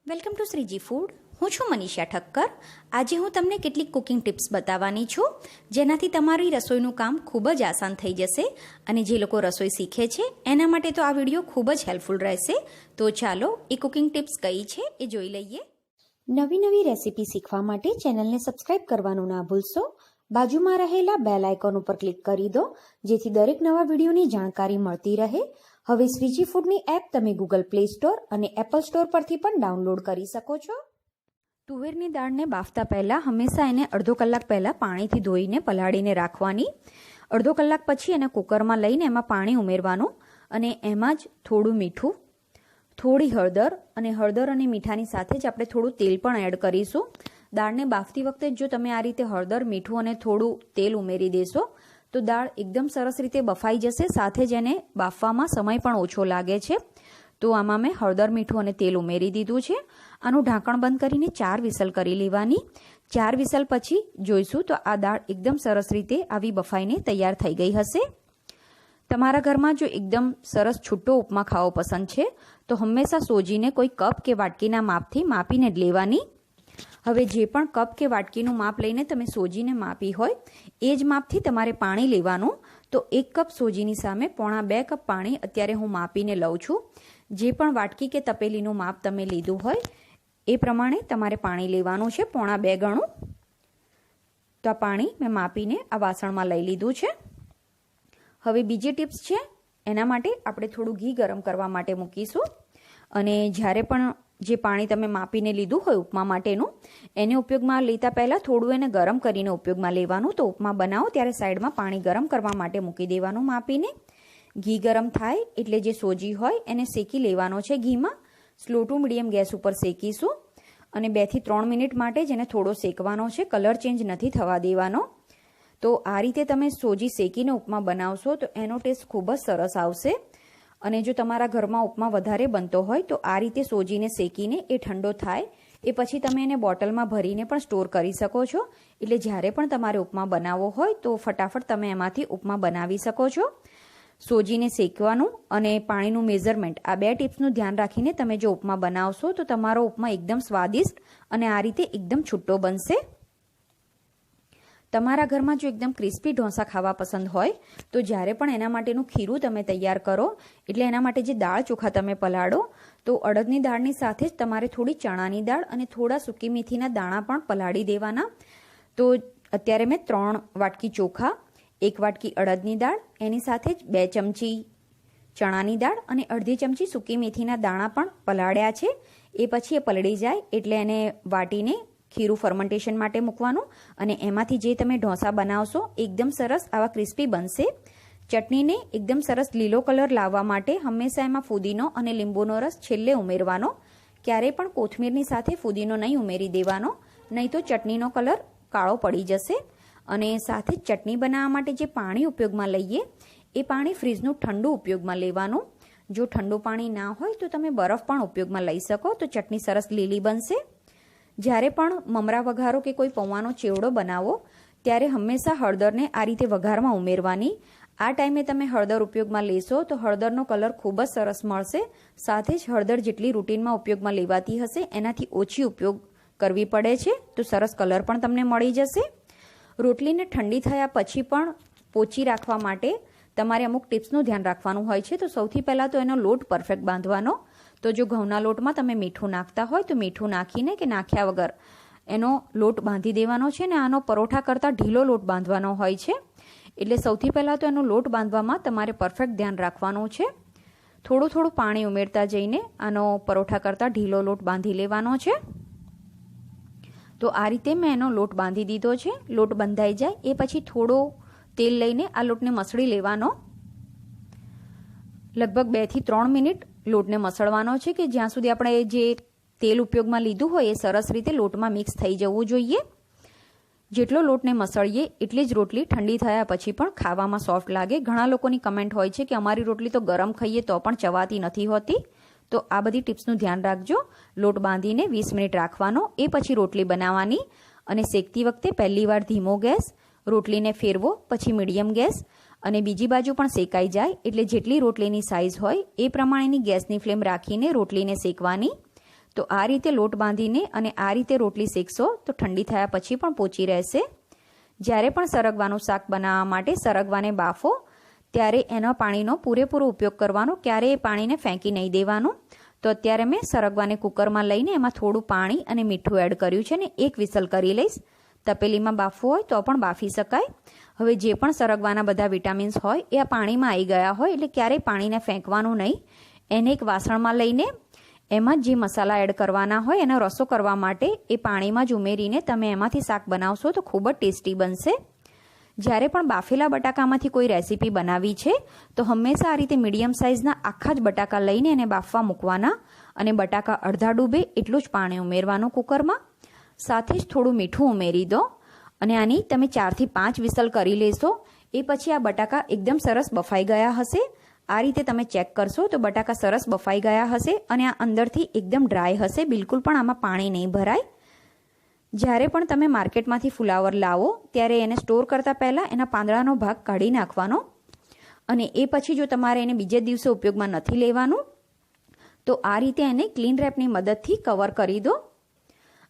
Welcome to Shriji food. હું છું મનીષા ઠક્કર. આજે હું તમને કેટલીક કુકિંગ ટિપ્સ બતાવવાની છું, જેનાથી તમારી રસોઈનું કામ ખૂબ જ આસાન થઈ જશે. અને જે લોકો રસોઈ શીખે છે એના માટે તો આ વિડીયો ખૂબ જ હેલ્પફુલ રહેશે. તો ચાલો એ કુકિંગ ટિપ્સ કઈ છે એ જોઈ લઈએ. નવી નવી રેસીપી શીખવા માટે ચેનલને સબસ્ક્રાઇબ કરવાનું ના ભૂલશો. બાજુમાં રહેલા બેલ આઇકોન ઉપર ક્લિક કરી દો, જેથી દરેક નવા વિડીયોની જાણકારી મળતી રહે. હવે શ્રીજી ફૂડની એપ તમે ગૂગલ પ્લે સ્ટોર અને એપલ સ્ટોર પરથી પણ ડાઉનલોડ કરી શકો છો. તુવેરની દાળને બાફતા પહેલાં હંમેશા એને અડધો કલાક પહેલાં પાણીથી ધોઈને પલાળીને રાખવાની. અડધો કલાક પછી એને કુકરમાં લઈને એમાં પાણી ઉમેરવાનું અને એમાં જ થોડું મીઠું, થોડી હળદર અને મીઠાની સાથે જ આપણે થોડું તેલ પણ એડ કરીશું. દાળને બાફતી વખતે જો તમે આ રીતે હળદર, મીઠું અને થોડું તેલ ઉમેરી દેશો તો દાળ એકદમ સરસ રીતે બફાઈ જશે. સાથે જ એને બાફવામાં સમય પણ ઓછો લાગે છે. તો આમાં મેં હળદર, મીઠું અને તેલ ઉમેરી દીધું છે. આનું ઢાંકણ બંધ કરીને 4 વિસલ કરી લેવાની. 4 વિસલ પછી જોઈશું તો આ દાળ એકદમ સરસ રીતે આવી બફાઈને તૈયાર થઈ ગઈ હશે. તમારા ઘરમાં જો એકદમ સરસ છૂટો ઉપમા ખાવો પસંદ છે તો હંમેશા સોજીને કોઈ કપ કે વાટકીના માપથી માપીને જ લેવાની. હવે જે પણ કપ કે વાટકીનું માપ લઈને તમે સોજીને માપી હોય એ જ માપથી તમારે પાણી લેવાનું. તો 1 કપ સોજીની સામે 1.5 કપ પાણી અત્યારે હું માપીને લઉં છું. જે પણ વાટકી કે તપેલીનું માપ તમે લીધું હોય એ પ્રમાણે તમારે પાણી લેવાનું છે, 1.5 ગણું. તો આ પાણી મેં માપીને આ વાસણમાં લઈ લીધું છે. હવે બીજી ટિપ્સ છે, એના માટે આપણે થોડું ઘી ગરમ કરવા માટે મૂકીશું. અને જ્યારે પણ જે પાણી તમે માપીને લીધું હોય ઉપમા માટેનું, એને ઉપયોગમાં લેતા પહેલાં થોડું એને ગરમ કરીને ઉપયોગમાં લેવાનું. તો ઉપમા બનાવો ત્યારે સાઈડમાં પાણી ગરમ કરવા માટે મૂકી દેવાનું માપીને. ઘી ગરમ થાય એટલે જે સોજી હોય એને શેકી લેવાનો છે ઘીમાં. સ્લો ટુ મીડિયમ ગેસ ઉપર શેકીશું અને 2 થી 3 મિનિટ માટે જ એને થોડો શેકવાનો છે, કલર ચેન્જ નથી થવા દેવાનો. તો આ રીતે તમે સોજી શેકીને ઉપમા બનાવશો તો એનો ટેસ્ટ ખૂબ જ સરસ આવશે. અને જો તમારા ઘરમાં ઉપમા વધારે બનતો હોય તો આ રીતે સોજીને શેકીને એ ઠંડો થાય એ પછી તમે એને બોટલમાં ભરીને પણ સ્ટોર કરી શકો છો. એટલે જ્યારે પણ તમારે ઉપમા બનાવવો હોય તો ફટાફટ તમે એમાંથી ઉપમા બનાવી શકો છો. સોજીને શેકવાનું અને પાણીનું મેઝરમેન્ટ, આ 2 ટિપ્સનું ધ્યાન રાખીને તમે જો ઉપમા બનાવશો તો તમારો ઉપમા એકદમ સ્વાદિષ્ટ અને આ રીતે એકદમ છૂટો બનશે. તમારા ઘરમાં જો એકદમ ક્રિસ્પી ઢોસા ખાવા પસંદ હોય તો જ્યારે પણ એના માટેનું ખીરું તમે તૈયાર કરો, એટલે એના માટે જે દાળ ચોખા તમે પલાળો તો અડદની દાળની સાથે જ તમારે થોડી ચણાની દાળ અને થોડા સૂકી મેથીના દાણા પણ પલાળી દેવાના. તો અત્યારે મેં 3 વાટકી ચોખા, 1 વાટકી અડદની દાળ, એની સાથે જ 2 ચમચી ચણાની દાળ અને અડધી ચમચી સૂકી મેથીના દાણા પણ પલાળ્યા છે. એ પછી એ પલળી જાય એટલે એને વાટીને ખીરું ફર્મેન્ટેશન માટે મૂકવાનું અને એમાંથી જે તમે ઢોસા બનાવશો એકદમ સરસ આવા ક્રિસ્પી બનશે. ચટણીને એકદમ સરસ લીલો કલર લાવવા માટે હંમેશા એમાં ફુદીનો અને લીંબુનો રસ છેલ્લે ઉમેરવાનો. ક્યારેય પણ કોથમીરની સાથે ફુદીનો નહીં ઉમેરી દેવાનો, નહીં તો ચટણીનો કલર કાળો પડી જશે. અને સાથે જ ચટણી બનાવવા માટે જે પાણી ઉપયોગમાં લઈએ એ પાણી ફ્રીજનું ઠંડુ ઉપયોગમાં લેવાનું. જો ઠંડુ પાણી ના હોય તો તમે બરફ પણ ઉપયોગમાં લઈ શકો તો ચટણી સરસ લીલી બનશે. જ્યારે પણ મમરા વઘારો કે કોઈ પૌવાનો ચેવડો બનાવો ત્યારે હંમેશા હળદરને આ રીતે વઘારમાં ઉમેરવાની. આ ટાઈમે તમે હળદર ઉપયોગમાં લેશો તો હળદરનો કલર ખૂબ જ સરસ મળશે. સાથે જ હળદર જેટલી રૂટીનમાં ઉપયોગમાં લેવાતી હશે એનાથી ઓછી ઉપયોગ કરવી પડે છે તો સરસ કલર પણ તમને મળી જશે. રોટલીને ઠંડી થયા પછી પણ પોચી રાખવા માટે તમારે અમુક ટિપ્સનું ધ્યાન રાખવાનું હોય છે. તો સૌથી પહેલાં તો એનો લોટ પરફેક્ટ બાંધવાનો. તો જો ઘઉંના લોટમાં તમે મીઠું નાખતા હોય તો મીઠું નાખીને કે નાખ્યા વગર એનો લોટ બાંધી દેવાનો છે. ને આનો પરોઠા કરતાં ઢીલો લોટ બાંધવાનો હોય છે. એટલે સૌથી પહેલાં તો એનો લોટ બાંધવામાં તમારે પરફેક્ટ ધ્યાન રાખવાનું છે. થોડું પાણી ઉમેરતા જઈને આનો પરોઠા કરતાં ઢીલો લોટ બાંધી લેવાનો છે. તો આ રીતે મેં એનો લોટ બાંધી દીધો છે. લોટ બંધાઈ જાય એ પછી થોડો તેલ લઈને આ લોટને મસળી લેવાનો. લગભગ 2 થી 3 મિનિટ લોટને મસળવાનો છે કે જ્યાં સુધી આપણે જે તેલ ઉપયોગમાં લીધું હોય એ સરસ રીતે લોટમાં મિક્સ થઈ જવું જોઈએ. જેટલો લોટને મસળીએ એટલી જ રોટલી ઠંડી થયા પછી પણ ખાવામાં સોફ્ટ લાગે. ઘણા લોકોની કમેન્ટ હોય છે કે અમારી રોટલી તો ગરમ ખાઈએ તો પણ ચવાતી નથી હોતી. તો આ બધી ટિપ્સનું ધ્યાન રાખજો. લોટ બાંધીને 20 મિનિટ રાખવાનો, એ પછી રોટલી બનાવવાની અને શેકતી વખતે પહેલી વાર ધીમો ગેસ, રોટલીને ફેરવો, પછી મીડિયમ ગેસ અને બીજી બાજુ પણ શેકાઈ જાય એટલે જેટલી રોટલીની સાઈઝ હોય એ પ્રમાણેની ગેસની ફ્લેમ રાખીને રોટલીને શેકવાની. તો આ રીતે લોટ બાંધીને અને આ રીતે રોટલી શેકશો તો ઠંડી થયા પછી પણ પોચી રહેશે. જ્યારે પણ સરગવાનું શાક બનાવવા માટે સરગવાને બાફો ત્યારે એના પાણીનો પૂરેપૂરો ઉપયોગ કરવાનો, ક્યારેય એ પાણીને ફેંકી નહીં દેવાનું. તો અત્યારે મેં સરગવાને કુકરમાં લઈને એમાં થોડું પાણી અને મીઠું એડ કર્યું છે ને એક વિસલ કરી લઈશ. તપેલીમાં બાફવું હોય તો પણ બાફી શકાય. હવે જે પણ સરગવાના બધા વિટામિન્સ હોય એ આ પાણીમાં આવી ગયા હોય એટલે ક્યારેય પાણીને ફેંકવાનું નહીં. એને એક વાસણમાં લઈને એમાં જે મસાલા એડ કરવાના હોય એનો રસો કરવા માટે એ પાણીમાં જ ઉમેરીને તમે એમાંથી શાક બનાવશો તો ખૂબ જ ટેસ્ટી બનશે. જ્યારે પણ બાફેલા બટાકામાંથી કોઈ રેસીપી બનાવી છે તો હંમેશા આ રીતે મીડિયમ સાઇઝના આખા જ બટાકા લઈને એને બાફવા મૂકવાના અને બટાકા અડધા ડૂબે એટલું જ પાણી ઉમેરવાનું કુકરમાં. સાથે જ થોડું મીઠું ઉમેરી દો અને આની તમે 4 થી 5 વિસલ કરી લેશો. એ પછી આ બટાકા એકદમ સરસ બફાઈ ગયા હશે. આ રીતે તમે ચેક કરશો તો બટાકા સરસ બફાઈ ગયા હશે અને આ અંદરથી એકદમ ડ્રાય હશે, બિલકુલ પણ આમાં પાણી નહીં ભરાય. જ્યારે પણ તમે માર્કેટમાંથી ફુલાવર લાવો ત્યારે એને સ્ટોર કરતાં પહેલાં એના પાંદડાનો ભાગ કાઢી નાખવાનો અને એ પછી જો તમારે એને બીજે દિવસે ઉપયોગમાં નથી લેવાનું તો આ રીતે એને ક્લીન રેપની મદદથી કવર કરી દો.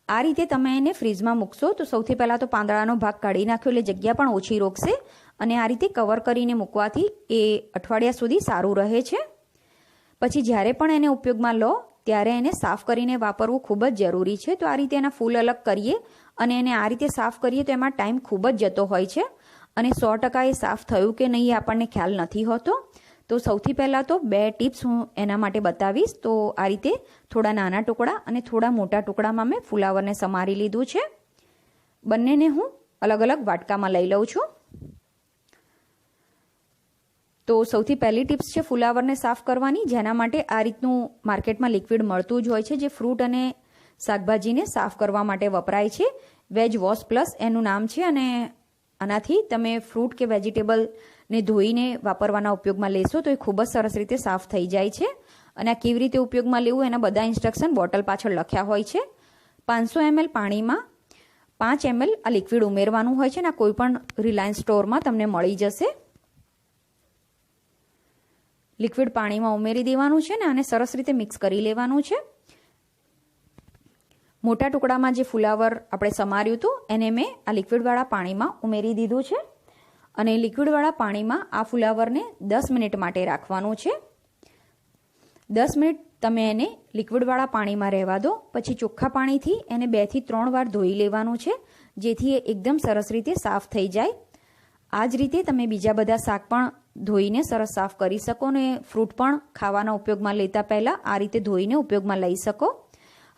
આ રીતે તમે એને ફ્રીજમાં મૂકશો તો સૌથી પહેલાં તો પાંદડાનો ભાગ કાઢી નાખ્યો એટલે જગ્યા પણ ઓછી રોકશે અને આ રીતે કવર કરીને મૂકવાથી એ અઠવાડિયા સુધી સારું રહે છે. પછી જ્યારે પણ એને ઉપયોગમાં લો ત્યારે એને સાફ કરીને વાપરવું ખૂબ જ જરૂરી છે. તો આ રીતે એના ફૂલ અલગ કરીએ અને એને આ રીતે સાફ કરીએ તો એમાં ટાઈમ ખૂબ જ જતો હોય છે અને 100% એ સાફ થયું કે નહીં આપણને ખ્યાલ નથી હોતો. તો સૌથી પહેલાં તો 2 ટિપ્સ હું એના માટે બતાવીશ. તો આ રીતે થોડા નાના ટુકડા અને થોડા મોટા ટુકડામાં મેં ફુલાવરને સમારી લીધું છે. બંનેને હું અલગ અલગ વાટકામાં લઈ લઉં છું. તો સૌથી પહેલી ટિપ્સ છે ફુલાવરને સાફ કરવાની, જેના માટે આ રીતનું માર્કેટમાં લિક્વિડ મળતું જ હોય છે જે ફ્રૂટ અને શાકભાજીને સાફ કરવા માટે વપરાય છે. વેજ વોશ પ્લસ એનું નામ છે અને આનાથી તમે ફ્રૂટ કે વેજીટેબલને ધોઈને વાપરવાના ઉપયોગમાં લેશો તો એ ખૂબ જ સરસ રીતે સાફ થઈ જાય છે. અને આ કેવી રીતે ઉપયોગમાં લેવું એના બધા ઇન્સ્ટ્રક્શન બોટલ પાછળ લખ્યા હોય છે. 500 ml પાણીમાં 5 ml આ લિક્વિડ ઉમેરવાનું હોય છે અને કોઈ પણ રિલાયન્સ સ્ટોરમાં તમને મળી જશે. લિક્વિડ પાણીમાં ઉમેરી દેવાનું છે ને આને સરસ રીતે મિક્સ કરી લેવાનું છે. મોટા ટુકડામાં જે ફુલાવર આપણે સમાર્યું હતું એને મેં આ લિક્વિડવાળા પાણીમાં ઉમેરી દીધું છે અને લિક્વિડવાળા પાણીમાં આ ફુલાવરને 10 મિનિટ માટે રાખવાનું છે. 10 મિનિટ તમે એને લિક્વિડવાળા પાણીમાં રહેવા દો. પછી ચોખ્ખા પાણીથી એને 2 થી 3 વાર ધોઈ લેવાનું છે જેથી એ એકદમ સરસ રીતે સાફ થઈ જાય. આ જ રીતે તમે બીજા બધા શાક પણ ધોઈને સરસ સાફ કરી શકો ને ફ્રૂટ પણ ખાવાના ઉપયોગમાં લેતા પહેલાં આ રીતે ધોઈને ઉપયોગમાં લઈ શકો.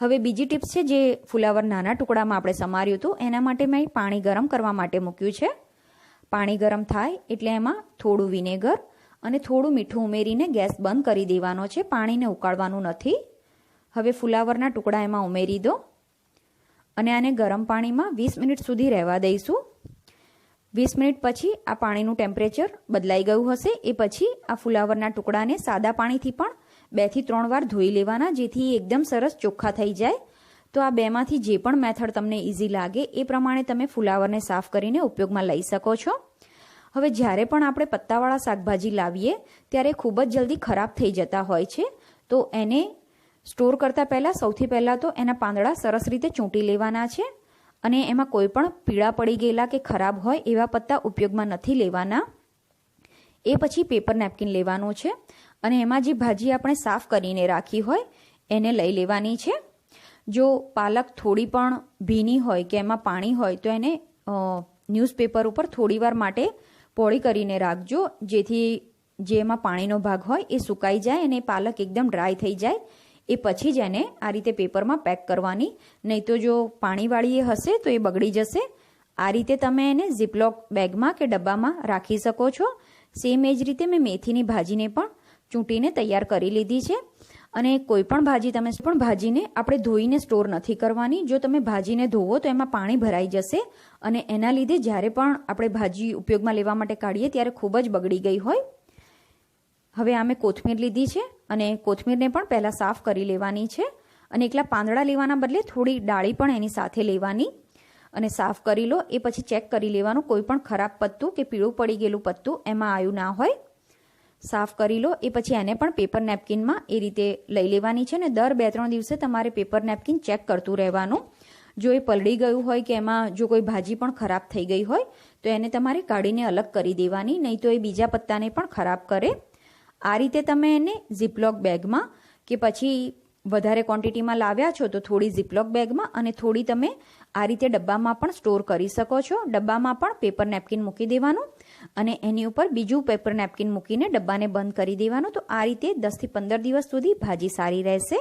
હવે બીજી ટિપ્સ છે જે ફુલાવર નાના ટુકડામાં આપણે સમાર્યું હતું એના માટે મેં પાણી ગરમ કરવા માટે મૂક્યું છે. પાણી ગરમ થાય એટલે એમાં થોડું વિનેગર અને થોડું મીઠું ઉમેરીને ગેસ બંધ કરી દેવાનો છે. પાણીને ઉકાળવાનું નથી. હવે ફુલાવરના ટુકડા એમાં ઉમેરી દો અને આને ગરમ પાણીમાં 20 મિનિટ સુધી રહેવા દઈશું. 20 મિનિટ પછી આ પાણીનું ટેમ્પરેચર બદલાઈ ગયું હશે. એ પછી આ ફુલાવરના ટુકડાને સાદા પાણીથી પણ 2 થી 3 વાર ધોઈ લેવાના જેથી એકદમ સરસ ચોખ્ખા થઈ જાય. તો આ બેમાંથી જે પણ મેથડ તમને ઇઝી લાગે એ પ્રમાણે તમે ફુલાવરને સાફ કરીને ઉપયોગમાં લઈ શકો છો. હવે જ્યારે પણ આપણે પત્તાવાળા શાકભાજી લાવીએ ત્યારે ખૂબ જ જલ્દી ખરાબ થઈ જતા હોય છે. તો એને સ્ટોર કરતાં પહેલાં સૌથી પહેલાં તો એના પાંદડા સરસ રીતે ચૂંટી લેવાના છે અને એમાં કોઈ પણ પીળા પડી ગયેલા કે ખરાબ હોય એવા પત્તા ઉપયોગમાં નથી લેવાના. એ પછી પેપર નેપકિન લેવાનું છે અને એમાં જે ભાજી આપણે સાફ કરીને રાખી હોય એને લઈ લેવાની છે. જો પાલક થોડી પણ ભીની હોય કે એમાં પાણી હોય તો એને ન્યૂઝપેપર ઉપર થોડીવાર માટે પોળી કરીને રાખજો જેથી જે એમાં પાણીનો ભાગ હોય એ સુકાઈ જાય અને પાલક એકદમ ડ્રાય થઈ જાય. એ પછી જ એને આ રીતે પેપરમાં પેક કરવાની, નહીં તો જો પાણીવાળી એ હશે તો એ બગડી જશે. આ રીતે તમે એને ઝીપલોક બેગમાં કે ડબ્બામાં રાખી શકો છો. સેમ એ જ રીતે મેં મેથીની ભાજીને પણ ચૂંટીને તૈયાર કરી લીધી છે. અને કોઈ પણ ભાજી તમે પણ ભાજીને આપણે ધોઈને સ્ટોર નથી કરવાની. જો તમે ભાજીને ધોવો તો એમાં પાણી ભરાઈ જશે અને એના લીધે જ્યારે પણ આપણે ભાજી ઉપયોગમાં લેવા માટે કાઢીએ ત્યારે ખૂબ જ બગડી ગઈ હોય. હવે આ મેં કોથમીર લીધી છે અને કોથમીરને પણ પહેલાં સાફ કરી લેવાની છે અને એકલા પાંદડા લેવાના બદલે થોડી ડાળી પણ એની સાથે લેવાની અને સાફ કરી લો. એ પછી ચેક કરી લેવાનું કોઈ પણ ખરાબ પત્તું કે પીળું પડી ગયેલું પત્તું એમાં આવ્યું ના હોય. સાફ કરી લો. એ પછી એને પણ પેપર નેપકિનમાં એ રીતે લઈ લેવાની છે ને દર 2-3 દિવસે તમારે પેપર નેપકિન ચેક કરતું રહેવાનું. જો એ પલળી ગયું હોય કે એમાં જો કોઈ ભાજી પણ ખરાબ થઈ ગઈ હોય તો એને તમારે કાઢીને અલગ કરી દેવાની, નહીં તો એ બીજા પત્તાને પણ ખરાબ કરે. આ રીતે તમે એને ઝીપલોક બેગમાં કે પછી વધારે ક્વોન્ટિટીમાં લાવ્યા છો તો થોડી ઝીપલોક બેગમાં અને થોડી તમે આ રીતે ડબ્બામાં પણ સ્ટોર કરી શકો છો. ડબ્બામાં પણ પેપર નેપકિન મૂકી દેવાનું અને એની ઉપર બીજું પેપર નેપકિન મૂકીને ડબ્બાને બંધ કરી દેવાનું. તો આ રીતે 10 થી 15 દિવસ સુધી ભાજી સારી રહેશે.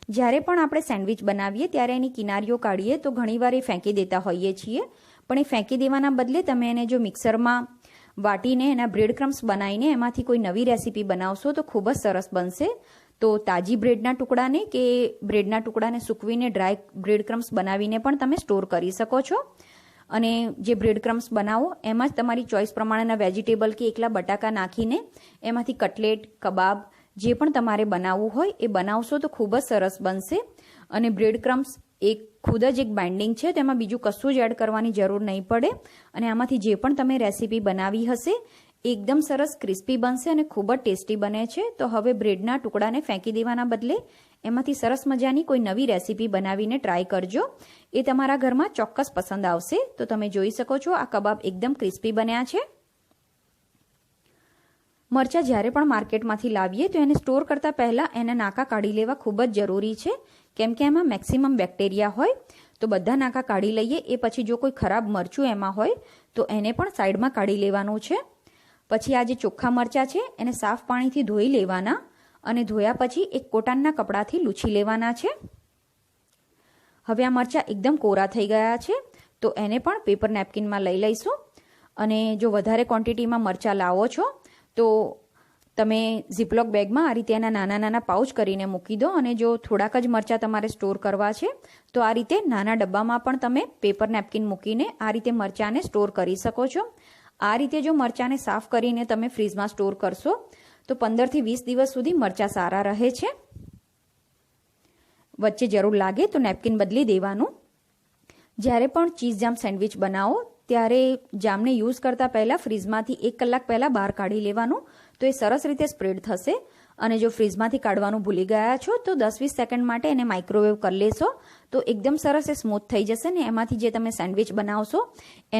જ્યારે પણ આપણે સેન્ડવિચ બનાવીએ ત્યારે એની કિનારીઓ કાઢીએ તો ઘણીવાર એ ફેંકી દેતા હોઈએ છીએ, પણ એ ફેંકી દેવાના બદલે તમે એને જો મિક્સરમાં વાટીને એના બ્રેડ ક્રમ્સ બનાવીને એમાંથી કોઈ નવી રેસીપી બનાવશો તો ખૂબ જ સરસ બનશે. તો તાજી બ્રેડના ટુકડાને કે બ્રેડના ટુકડાને સૂકવીને ડ્રાય બ્રેડ ક્રમ્સ બનાવીને પણ તમે સ્ટોર કરી શકો છો. અને જે બ્રેડ ક્રમ્સ બનાવો એમાં જ તમારી ચોઈસ પ્રમાણેના વેજીટેબલ કે એકલા બટાકા નાખીને એમાંથી કટલેટ, કબાબ જે પણ તમારે બનાવવું હોય એ બનાવશો તો ખૂબ જ સરસ બનશે. અને બ્રેડ ક્રમ્સ એક ખુદ જ એક બાઇન્ડિંગ છે, તેમાં બીજું કશું જ એડ કરવાની જરૂર નહીં પડે. અને આમાંથી જે પણ તમે રેસીપી બનાવી હશે એકદમ સરસ ક્રિસ્પી બનશે અને ખૂબ જ ટેસ્ટી બને છે. તો હવે બ્રેડના ટુકડાને ફેંકી દેવાના બદલે એમાંથી સરસ મજાની કોઈ નવી રેસીપી બનાવીને ટ્રાય કરજો. એ તમારા ઘરમાં ચોક્કસ પસંદ આવશે. તો તમે જોઈ શકો છો આ કબાબ એકદમ ક્રિસ્પી બન્યા છે. મરચાં જ્યારે પણ માર્કેટમાંથી લાવીએ તો એને સ્ટોર કરતાં પહેલાં એના નાકા કાઢી લેવા ખૂબ જ જરૂરી છે, કેમ કે એમાં મેક્સિમમ બેક્ટેરિયા હોય. તો બધા નાકા કાઢી લઈએ. એ પછી જો કોઈ ખરાબ મરચું એમાં હોય તો એને પણ સાઈડમાં કાઢી લેવાનું છે. પછી આ જે ચોખ્ખા મરચાં છે એને સાફ પાણીથી ધોઈ લેવાના અને ધોયા પછી એક કોટનના કપડાથી લૂછી લેવાના છે. હવે આ મરચાં એકદમ કોરા થઈ ગયા છે તો એને પણ પેપર નેપકિનમાં લઈ લઈશું. અને જો વધારે ક્વોન્ટિટીમાં મરચાં લાવો છો તો તમે ઝીપલોક બેગમાં આ રીતે એના નાના નાના પાઉચ કરીને મૂકી દો. અને જો થોડાક જ મરચાં તમારે સ્ટોર કરવા છે તો આ રીતે નાના ડબ્બામાં પણ તમે પેપર નેપકિન મૂકીને આ રીતે મરચાંને સ્ટોર કરી શકો છો. આ રીતે જો મરચાંને સાફ કરીને તમે ફ્રીજમાં સ્ટોર કરશો તો 15 થી 20 દિવસ સુધી મરચાં સારા રહે છે. વચ્ચે જરૂર લાગે તો નેપકિન બદલી દેવાનું. જ્યારે પણ ચીઝ જામ સેન્ડવિચ બનાવો ત્યારે જામને યુઝ કરતાં પહેલાં ફ્રીજમાંથી 1 કલાક પહેલાં બહાર કાઢી લેવાનું, તો એ સરસ રીતે સ્પ્રેડ થશે. અને જો ફ્રીજમાંથી કાઢવાનું ભૂલી ગયા છો તો 10-20 સેકન્ડ માટે એને માઇક્રોવેવ કરી લેશો તો એકદમ સરસ એ સ્મૂથ થઈ જશે ને એમાંથી જે તમે સેન્ડવિચ બનાવશો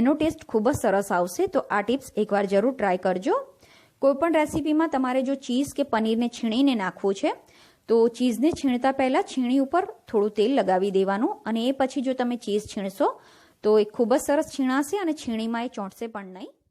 એનો ટેસ્ટ ખૂબ જ સરસ આવશે. તો આ ટિપ્સ એકવાર જરૂર ટ્રાય કરજો. કોઈપણ રેસીપીમાં તમારે જો ચીઝ કે પનીરને છીણીને નાખવું છે તો ચીઝને છીણતા પહેલાં છીણી ઉપર થોડું તેલ લગાવી દેવાનું અને એ પછી જો તમે ચીઝ છીણશો તો એ ખૂબ જ સરસ છીણાશે અને છીણીમાં એ ચોંટશે પણ નહીં.